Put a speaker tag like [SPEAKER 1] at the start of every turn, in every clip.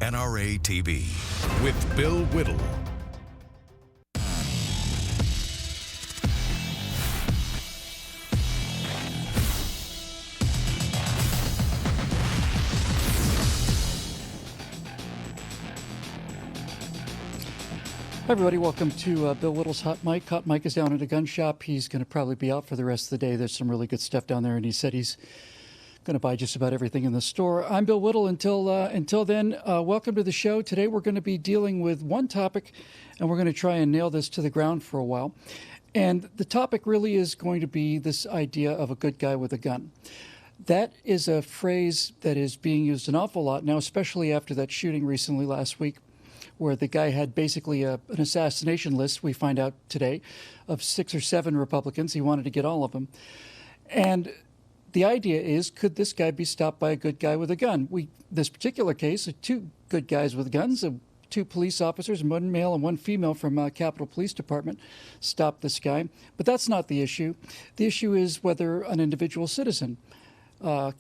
[SPEAKER 1] NRATV with Bill Whittle.
[SPEAKER 2] Hi everybody, welcome to Bill Whittle's Hot Mic. Hot Mic is down at a gun shop. He's going to probably be out for the rest of the day. There's some really good stuff down there, and he said he's going to buy just about everything in the store. I'm Bill Whittle. Until then, welcome to the show. Today we're going to be dealing with one topic, and we're going to try and nail this to the ground for a while. And the topic really is going to be this idea of a good guy with a gun. That is a phrase that is being used an awful lot now, especially after that shooting recently last week, where the guy had basically an assassination list, we find out today, of 6 or 7 Republicans. He wanted to get all of them. And the idea is, could this guy be stopped by a good guy with a gun? This particular case, 2 good guys with guns, 2 police officers, 1 male and 1 female from Capitol Police Department, stopped this guy. But that's not the issue. The issue is whether an individual citizen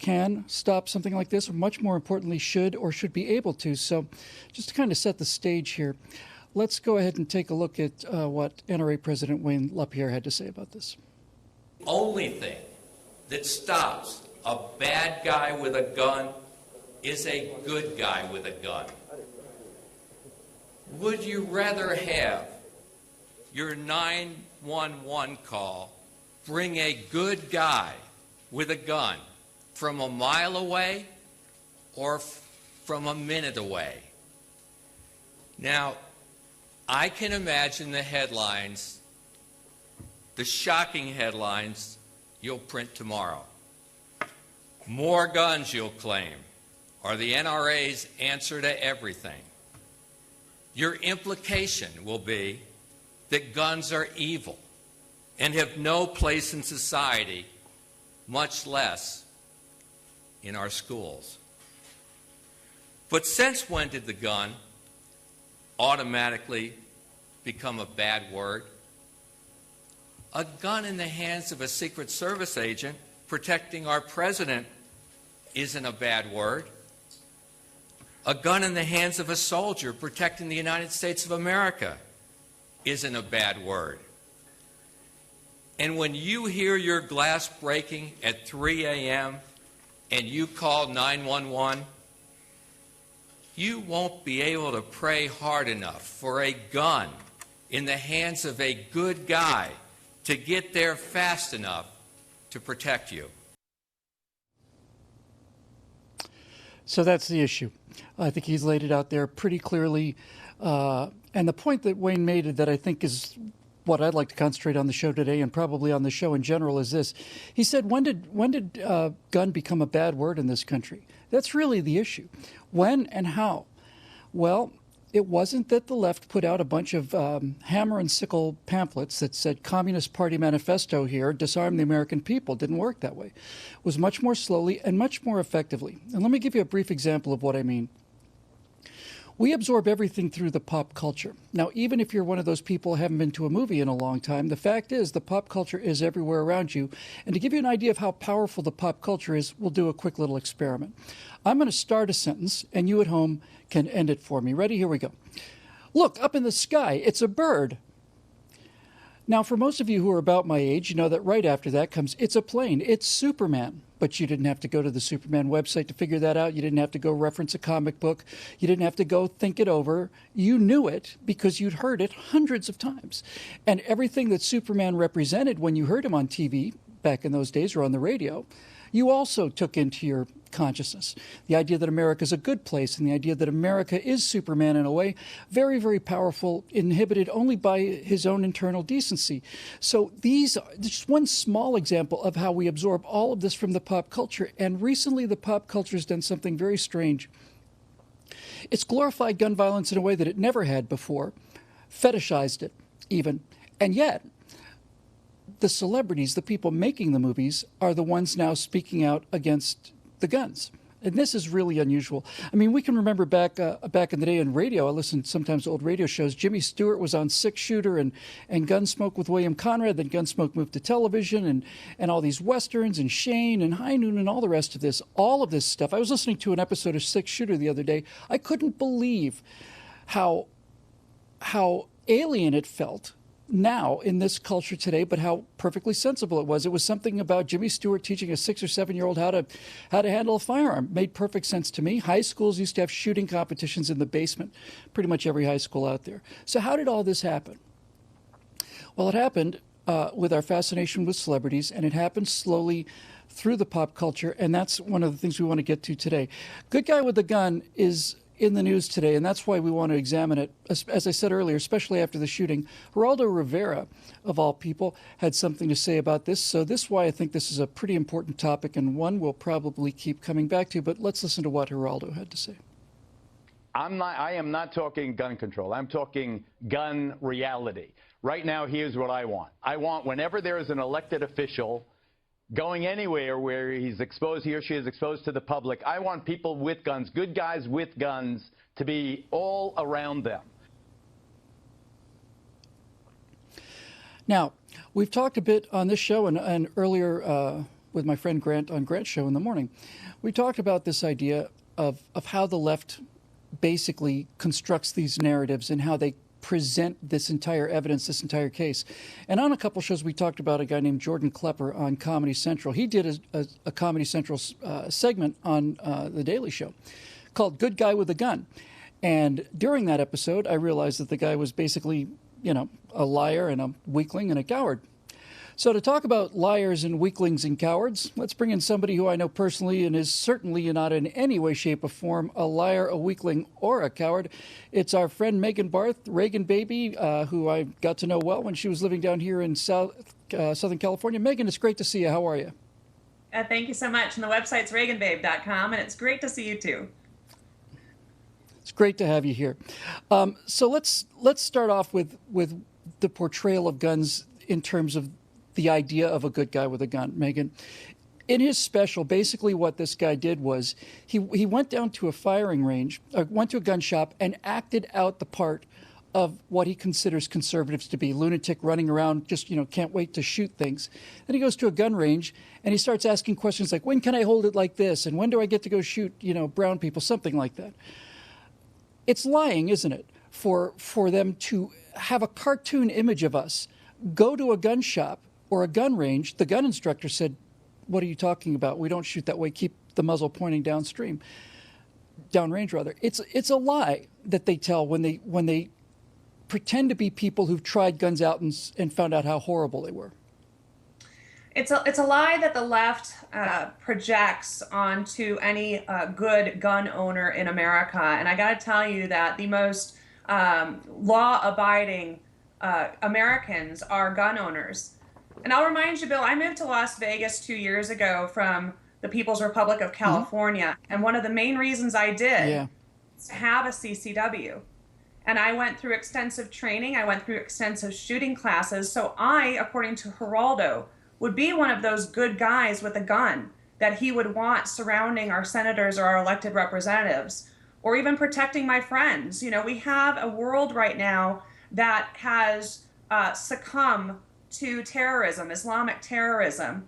[SPEAKER 2] can stop something like this, or much more importantly, should be able to. So just to kind of set the stage here, let's go ahead and take a look at what NRA President Wayne LaPierre had to say about this.
[SPEAKER 3] Only thing that stops a bad guy with a gun is a good guy with a gun. Would you rather have your 911 call bring a good guy with a gun from a mile away or from a minute away? Now, I can imagine the headlines, the shocking headlines you'll print tomorrow. More guns, you'll claim, are the NRA's answer to everything. Your implication will be that guns are evil and have no place in society, much less in our schools. But since when did the gun automatically become a bad word? A gun in the hands of a Secret Service agent protecting our president isn't a bad word. A gun in the hands of a soldier protecting the United States of America isn't a bad word. And when you hear your glass breaking at 3 a.m. and you call 911, you won't be able to pray hard enough for a gun in the hands of a good guy to get there fast enough to protect you.
[SPEAKER 2] So that's the issue. I think he's laid it out there pretty clearly. And the point that Wayne made that I think is what I'd like to concentrate on the show today, and probably on the show in general, is this. He said, when did gun become a bad word in this country? That's really the issue. When and how? Well, it wasn't that the left put out a bunch of hammer and sickle pamphlets that said Communist Party Manifesto here, disarm the American people. It didn't work that way. It was much more slowly and much more effectively. And let me give you a brief example of what I mean. We absorb everything through the pop culture. Now, even if you're one of those people who haven't been to a movie in a long time, the fact is the pop culture is everywhere around you. And to give you an idea of how powerful the pop culture is, we'll do a quick little experiment. I'm going to start a sentence, and you at home can end it for me. Ready? Here we go. Look, up in the sky, it's a bird. Now, for most of you who are about my age, you know that right after that comes, it's a plane, it's Superman. But you didn't have to go to the Superman website to figure that out. You didn't have to go reference a comic book. You didn't have to go think it over. You knew it because you'd heard it hundreds of times. And everything that Superman represented when you heard him on TV back in those days, or on the radio, you also took into your consciousness. The idea that America is a good place, and the idea that America is Superman in a way, very, very powerful, inhibited only by his own internal decency. So these are just one small example of how we absorb all of this from the pop culture. And recently the pop culture has done something very strange. It's glorified gun violence in a way that it never had before, fetishized it even, and yet the celebrities, the people making the movies, are the ones now speaking out against the guns. And this is really unusual. I mean, we can remember back in the day in radio, I listened sometimes to old radio shows. Jimmy Stewart was on Six Shooter and Gunsmoke with William Conrad. Then Gunsmoke moved to television and all these Westerns and Shane and High Noon and all the rest of this. All of this stuff. I was listening to an episode of Six Shooter the other day. I couldn't believe how alien it felt now in this culture today, but how perfectly sensible it was. It was something about Jimmy Stewart teaching a 6 or 7 year old how to handle a firearm. Made perfect sense to me. High schools used to have shooting competitions in the basement, pretty much every high school out there. So how did all this happen? Well, it happened with our fascination with celebrities, and it happened slowly through the pop culture, and that's one of the things we want to get to today. Good Guy with a Gun is in the news today, and that's why we want to examine it. As I said earlier, especially after the shooting, Geraldo Rivera, of all people, had something to say about this. So this is why I think this is a pretty important topic, and one we'll probably keep coming back to. But let's listen to what Geraldo had to say.
[SPEAKER 4] I am not talking gun control. I'm talking gun reality. Right now, here's what I want. I want, whenever there is an elected official going anywhere where he or she is exposed to the public, I want people with guns, good guys with guns, to be all around them.
[SPEAKER 2] Now, we've talked a bit on this show and earlier with my friend Grant on Grant's show in the morning. We talked about this idea of how the left basically constructs these narratives and how they present this entire evidence, this entire case. And on a couple shows, we talked about a guy named Jordan Klepper on Comedy Central. He did a Comedy Central segment on The Daily Show called Good Guy with a Gun. And during that episode, I realized that the guy was basically, a liar and a weakling and a coward. So to talk about liars and weaklings and cowards, let's bring in somebody who I know personally and is certainly not in any way, shape, or form a liar, a weakling, or a coward. It's our friend Megan Barth, Reagan Baby, who I got to know well when she was living down here in Southern California. Megan, it's great to see you. How are you?
[SPEAKER 5] Thank you so much. And the website's reaganbabe.com, and it's great to see you too.
[SPEAKER 2] It's great to have you here. So let's start off with the portrayal of guns in terms of the idea of a good guy with a gun. Megan, in his special, basically what this guy did was he went down to a firing range, went to a gun shop, and acted out the part of what he considers conservatives to be, lunatic running around, just, can't wait to shoot things. Then he goes to a gun range and he starts asking questions like, when can I hold it like this? And when do I get to go shoot, brown people, something like that. It's lying, isn't it, for them to have a cartoon image of us, go to a gun shop or a gun range. The gun instructor said, what are you talking about? We don't shoot that way. Keep the muzzle pointing downrange rather. It's a lie that they tell when they pretend to be people who've tried guns out and found out how horrible they were.
[SPEAKER 5] It's a lie that the left projects onto any good gun owner in America. And I got to tell you that the most law-abiding Americans are gun owners. And I'll remind you, Bill, I moved to Las Vegas 2 years ago from the People's Republic of California. Mm-hmm. And one of the main reasons I did was to have a CCW. And I went through extensive training. I went through extensive shooting classes. So I, according to Geraldo, would be one of those good guys with a gun that he would want surrounding our senators or our elected representatives, or even protecting my friends. We have a world right now that has succumbed to terrorism, Islamic terrorism,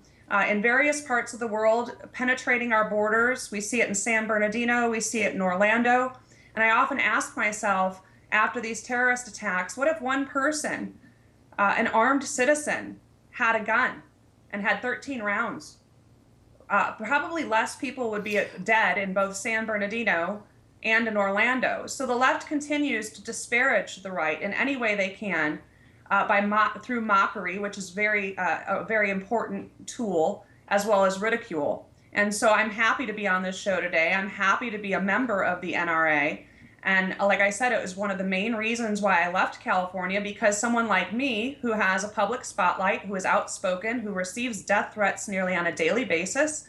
[SPEAKER 5] in various parts of the world, penetrating our borders. We see it in San Bernardino, we see it in Orlando. And I often ask myself, after these terrorist attacks, what if one person, an armed citizen, had a gun and had 13 rounds? Probably less people would be dead in both San Bernardino and in Orlando. So the left continues to disparage the right in any way they can, through mockery, which is a very important tool, as well as ridicule. And so I'm happy to be on this show today. I'm happy to be a member of the NRA. And like I said, it was one of the main reasons why I left California, because someone like me, who has a public spotlight, who is outspoken, who receives death threats nearly on a daily basis,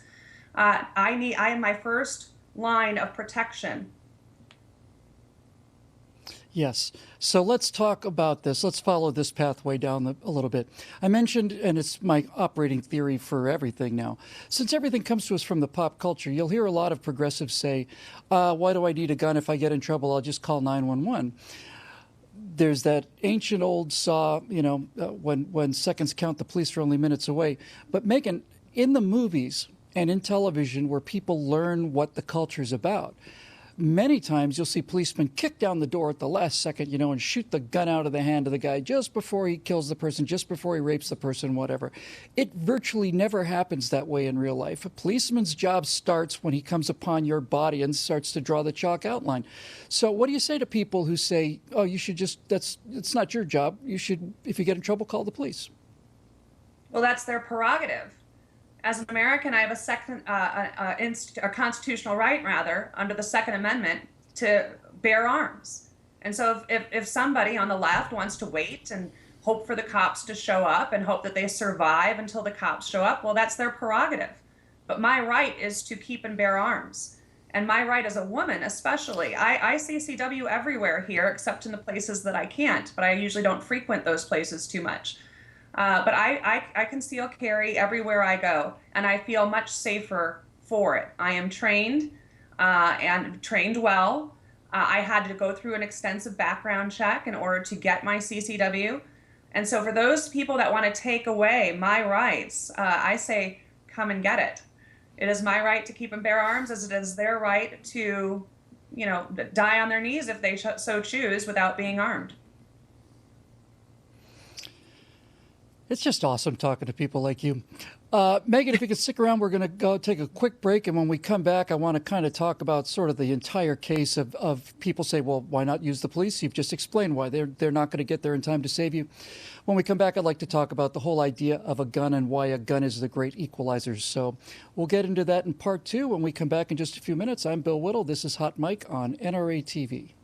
[SPEAKER 5] I am my first line of protection.
[SPEAKER 2] Yes. So let's talk about this. Let's follow this pathway down a little bit. I mentioned, and it's my operating theory for everything now, since everything comes to us from the pop culture, you'll hear a lot of progressives say, why do I need a gun? If I get in trouble, I'll just call 911. There's that ancient old saw, when seconds count, the police are only minutes away. But Megan, in the movies and in television where people learn what the culture is about, many times you'll see policemen kick down the door at the last second, and shoot the gun out of the hand of the guy just before he kills the person, just before he rapes the person, whatever. It virtually never happens that way in real life. A policeman's job starts when he comes upon your body and starts to draw the chalk outline. So what do you say to people who say, oh, you should just, it's not your job. You should, if you get in trouble, call the police?
[SPEAKER 5] Well, that's their prerogative. As an American, I have a constitutional right, rather, under the Second Amendment, to bear arms. And so if somebody on the left wants to wait and hope for the cops to show up and hope that they survive until the cops show up, well, that's their prerogative. But my right is to keep and bear arms. And my right as a woman, especially. I CCW everywhere here, except in the places that I can't, but I usually don't frequent those places too much. But I conceal carry everywhere I go, and I feel much safer for it. I am trained and trained well. I had to go through an extensive background check in order to get my CCW. And so for those people that want to take away my rights, I say, come and get it. It is my right to keep and bear arms, as it is their right to, die on their knees if they so choose without being armed.
[SPEAKER 2] It's just awesome talking to people like you. Megan, if you could stick around, we're going to go take a quick break. And when we come back, I want to kind of talk about sort of the entire case of people say, well, why not use the police? You've just explained why they're not going to get there in time to save you. When we come back, I'd like to talk about the whole idea of a gun and why a gun is the great equalizer. So we'll get into that in part 2 when we come back in just a few minutes. I'm Bill Whittle. This is Hot Mike on NRATV.